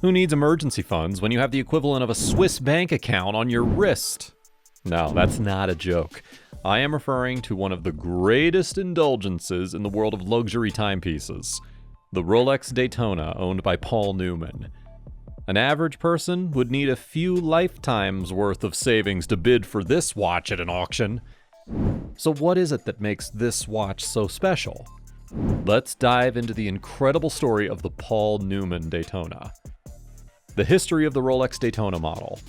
Who needs emergency funds when you have the equivalent of a Swiss bank account on your wrist? No, that's not a joke. I am referring to one of the greatest indulgences in the world of luxury timepieces, the Rolex Daytona, owned by Paul Newman. An average person would need a few lifetimes worth of savings to bid for this watch at an auction. So what is it that makes this watch so special? Let's dive into the incredible story of the Paul Newman Daytona. The history of the Rolex Daytona model.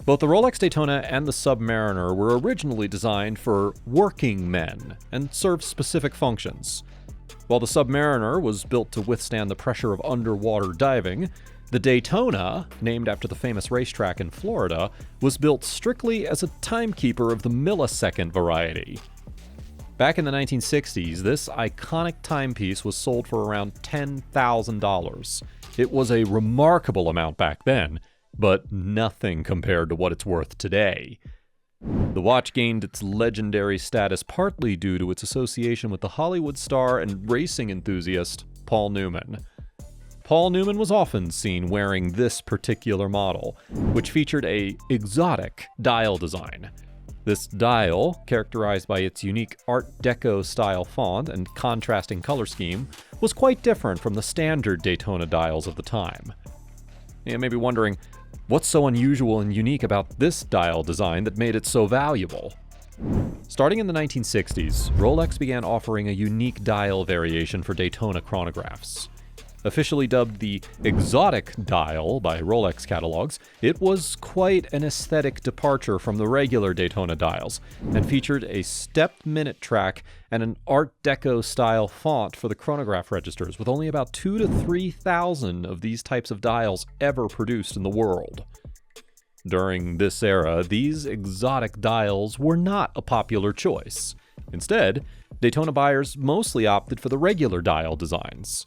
Both the Rolex Daytona and the Submariner were originally designed for working men and served specific functions. While the Submariner was built to withstand the pressure of underwater diving, the Daytona, named after the famous racetrack in Florida, was built strictly as a timekeeper of the millisecond variety. Back in the 1960s, this iconic timepiece was sold for around $10,000. It was a remarkable amount back then, but nothing compared to what it's worth today. The watch gained its legendary status partly due to its association with the Hollywood star and racing enthusiast Paul Newman. Paul Newman was often seen wearing this particular model, which featured an exotic dial design. This dial, characterized by its unique Art Deco style font and contrasting color scheme, was quite different from the standard Daytona dials of the time. You may be wondering, what's so unusual and unique about this dial design that made it so valuable? Starting in the 1960s, Rolex began offering a unique dial variation for Daytona chronographs. Officially dubbed the exotic dial by Rolex catalogs, it was quite an aesthetic departure from the regular Daytona dials, and featured a stepped minute track and an Art Deco style font for the chronograph registers, with only about 2,000 to 3,000 of these types of dials ever produced in the world. During this era, these exotic dials were not a popular choice. Instead, Daytona buyers mostly opted for the regular dial designs.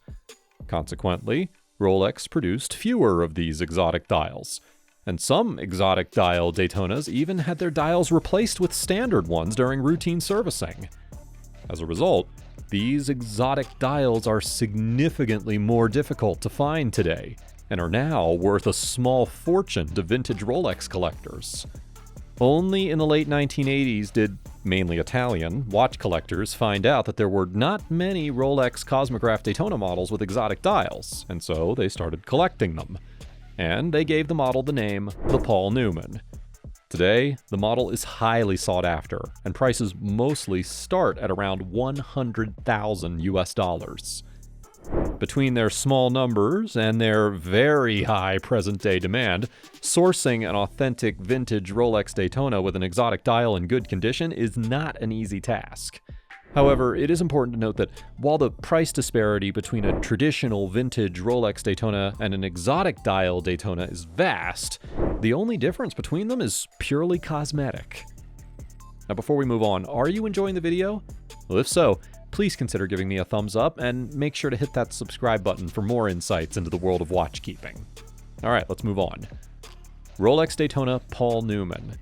Consequently, Rolex produced fewer of these exotic dials, and some exotic dial Daytonas even had their dials replaced with standard ones during routine servicing. As a result, these exotic dials are significantly more difficult to find today, and are now worth a small fortune to vintage Rolex collectors. Only in the late 1980s did mainly Italian watch collectors find out that there were not many Rolex Cosmograph Daytona models with exotic dials, and so they started collecting them. And they gave the model the name the Paul Newman. Today, the model is highly sought after, and prices mostly start at around $100,000 US. Between their small numbers and their very high present-day demand, sourcing an authentic vintage Rolex Daytona with an exotic dial in good condition is not an easy task. However, it is important to note that while the price disparity between a traditional vintage Rolex Daytona and an exotic dial Daytona is vast, the only difference between them is purely cosmetic. Now, before we move on, are you enjoying the video? Well, if so, please consider giving me a thumbs up and make sure to hit that subscribe button for more insights into the world of watchkeeping. Alright, let's move on. Rolex Daytona Paul Newman.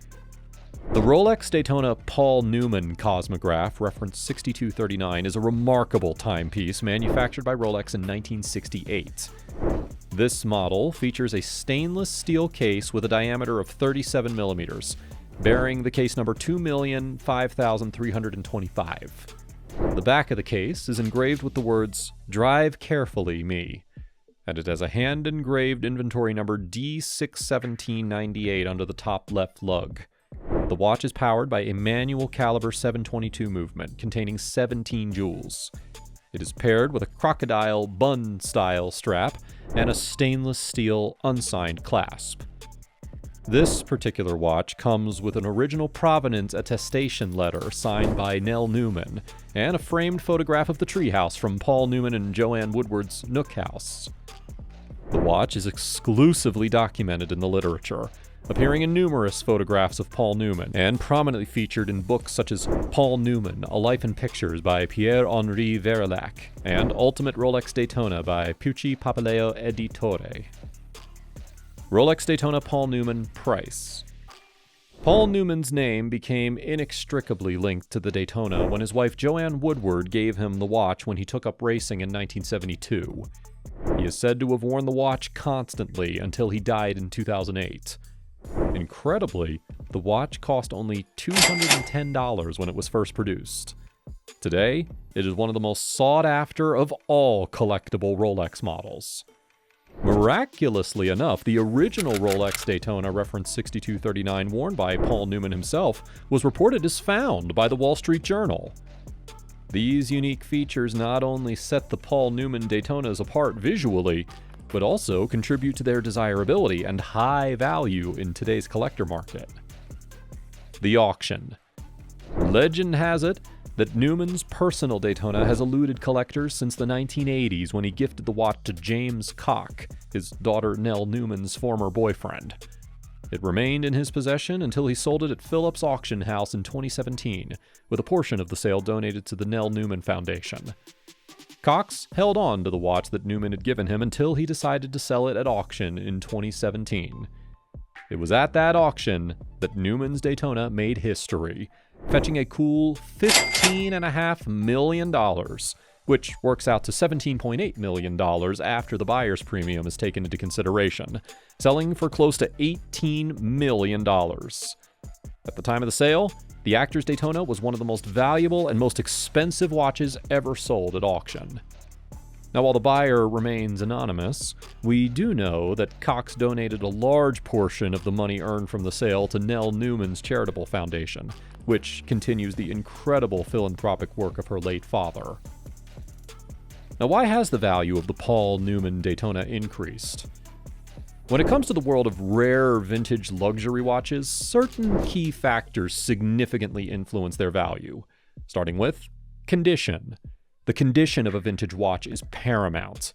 The Rolex Daytona Paul Newman Cosmograph, reference 6239, is a remarkable timepiece manufactured by Rolex in 1968. This model features a stainless steel case with a diameter of 37 millimeters, bearing the case number 2,005,325. The back of the case is engraved with the words, "Drive carefully, me," and it has a hand-engraved inventory number D61798 under the top left lug. The watch is powered by a manual caliber 722 movement containing 17 jewels. It is paired with a crocodile bun-style strap and a stainless steel unsigned clasp. This particular watch comes with an original provenance attestation letter signed by Nell Newman and a framed photograph of the treehouse from Paul Newman and Joanne Woodward's Nook House. The watch is exclusively documented in the literature, appearing in numerous photographs of Paul Newman and prominently featured in books such as Paul Newman, A Life in Pictures by Pierre-Henri Verillac and Ultimate Rolex Daytona by Pucci Papaleo Editore. Rolex Daytona Paul Newman price. Paul Newman's name became inextricably linked to the Daytona when his wife Joanne Woodward gave him the watch when he took up racing in 1972. He is said to have worn the watch constantly until he died in 2008. Incredibly, the watch cost only $210 when it was first produced. Today, it is one of the most sought after of all collectible Rolex models. Miraculously enough, the original Rolex Daytona reference 6239 worn by Paul Newman himself was reported as found by the Wall Street Journal. These unique features not only set the Paul Newman Daytonas apart visually, but also contribute to their desirability and high value in today's collector market. The auction. Legend has it that Newman's personal Daytona has eluded collectors since the 1980s when he gifted the watch to James Koch, his daughter Nell Newman's former boyfriend. It remained in his possession until he sold it at Phillips Auction House in 2017, with a portion of the sale donated to the Nell Newman Foundation. Cox held on to the watch that Newman had given him until he decided to sell it at auction in 2017. It was at that auction that Newman's Daytona made history, fetching a cool $15.5 million, which works out to $17.8 million after the buyer's premium is taken into consideration, selling for close to $18 million. At the time of the sale, the actor's Daytona was one of the most valuable and most expensive watches ever sold at auction. Now, while the buyer remains anonymous, we do know that Cox donated a large portion of the money earned from the sale to Nell Newman's charitable foundation, which continues the incredible philanthropic work of her late father. Now, why has the value of the Paul Newman Daytona increased? When it comes to the world of rare vintage luxury watches, certain key factors significantly influence their value, starting with condition. The condition of a vintage watch is paramount.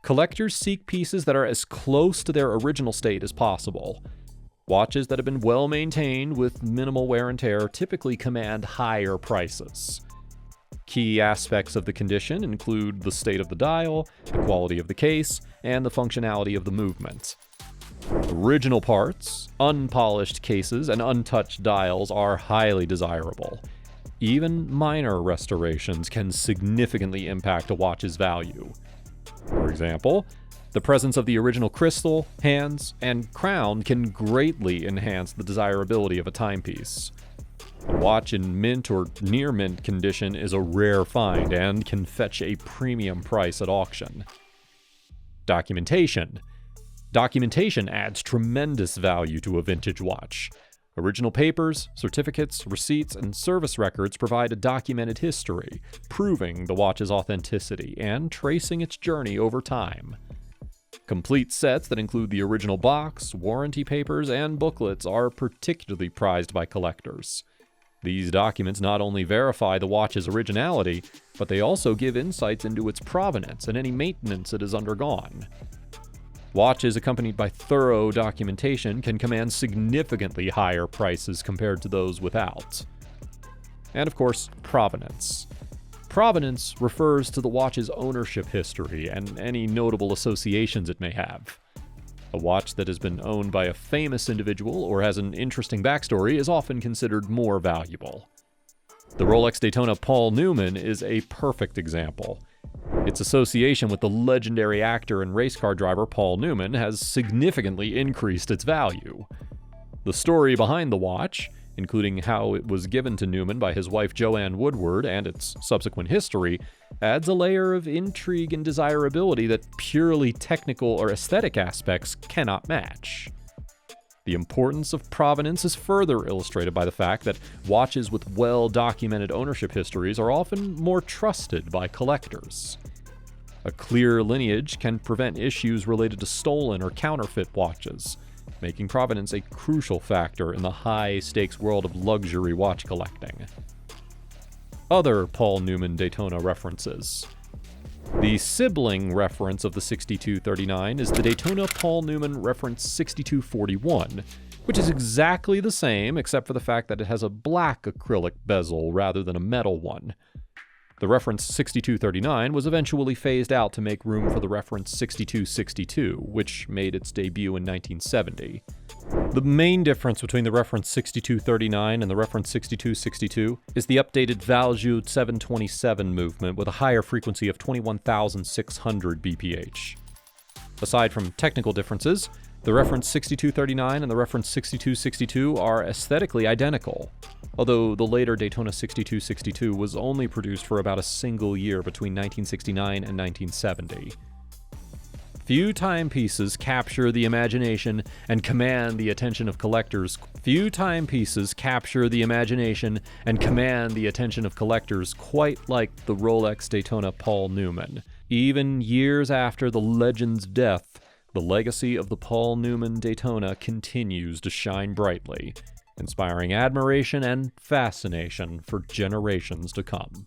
Collectors seek pieces that are as close to their original state as possible. Watches that have been well maintained with minimal wear and tear typically command higher prices. Key aspects of the condition include the state of the dial, the quality of the case, and the functionality of the movement. Original parts, unpolished cases, and untouched dials are highly desirable. Even minor restorations can significantly impact a watch's value. For example, the presence of the original crystal, hands, and crown can greatly enhance the desirability of a timepiece. A watch in mint or near mint condition is a rare find and can fetch a premium price at auction. Documentation. Documentation adds tremendous value to a vintage watch. Original papers, certificates, receipts, and service records provide a documented history, proving the watch's authenticity and tracing its journey over time. Complete sets that include the original box, warranty papers, and booklets are particularly prized by collectors. These documents not only verify the watch's originality, but they also give insights into its provenance and any maintenance it has undergone. Watches accompanied by thorough documentation can command significantly higher prices compared to those without. And of course, provenance. Provenance refers to the watch's ownership history and any notable associations it may have. A watch that has been owned by a famous individual or has an interesting backstory is often considered more valuable. The Rolex Daytona Paul Newman is a perfect example. Its association with the legendary actor and race car driver Paul Newman has significantly increased its value. The story behind the watch, including how it was given to Newman by his wife Joanne Woodward and its subsequent history, adds a layer of intrigue and desirability that purely technical or aesthetic aspects cannot match. The importance of provenance is further illustrated by the fact that watches with well-documented ownership histories are often more trusted by collectors. A clear lineage can prevent issues related to stolen or counterfeit watches, making provenance a crucial factor in the high-stakes world of luxury watch collecting. Other Paul Newman Daytona references. The sibling reference of the 6239 is the Daytona Paul Newman reference 6241, which is exactly the same except for the fact that it has a black acrylic bezel rather than a metal one. The reference 6239 was eventually phased out to make room for the reference 6262, which made its debut in 1970. The main difference between the reference 6239 and the reference 6262 is the updated value 727 movement with a higher frequency of 21,600 bph. Aside from technical differences, the reference 6239 and the reference 6262 are aesthetically identical, although the later Daytona 6262 was only produced for about a single year between 1969 and 1970. Few timepieces capture the imagination and command the attention of collectors. Few timepieces capture the imagination and command the attention of collectors quite like the Rolex Daytona Paul Newman. Even years after the legend's death, the legacy of the Paul Newman Daytona continues to shine brightly, inspiring admiration and fascination for generations to come.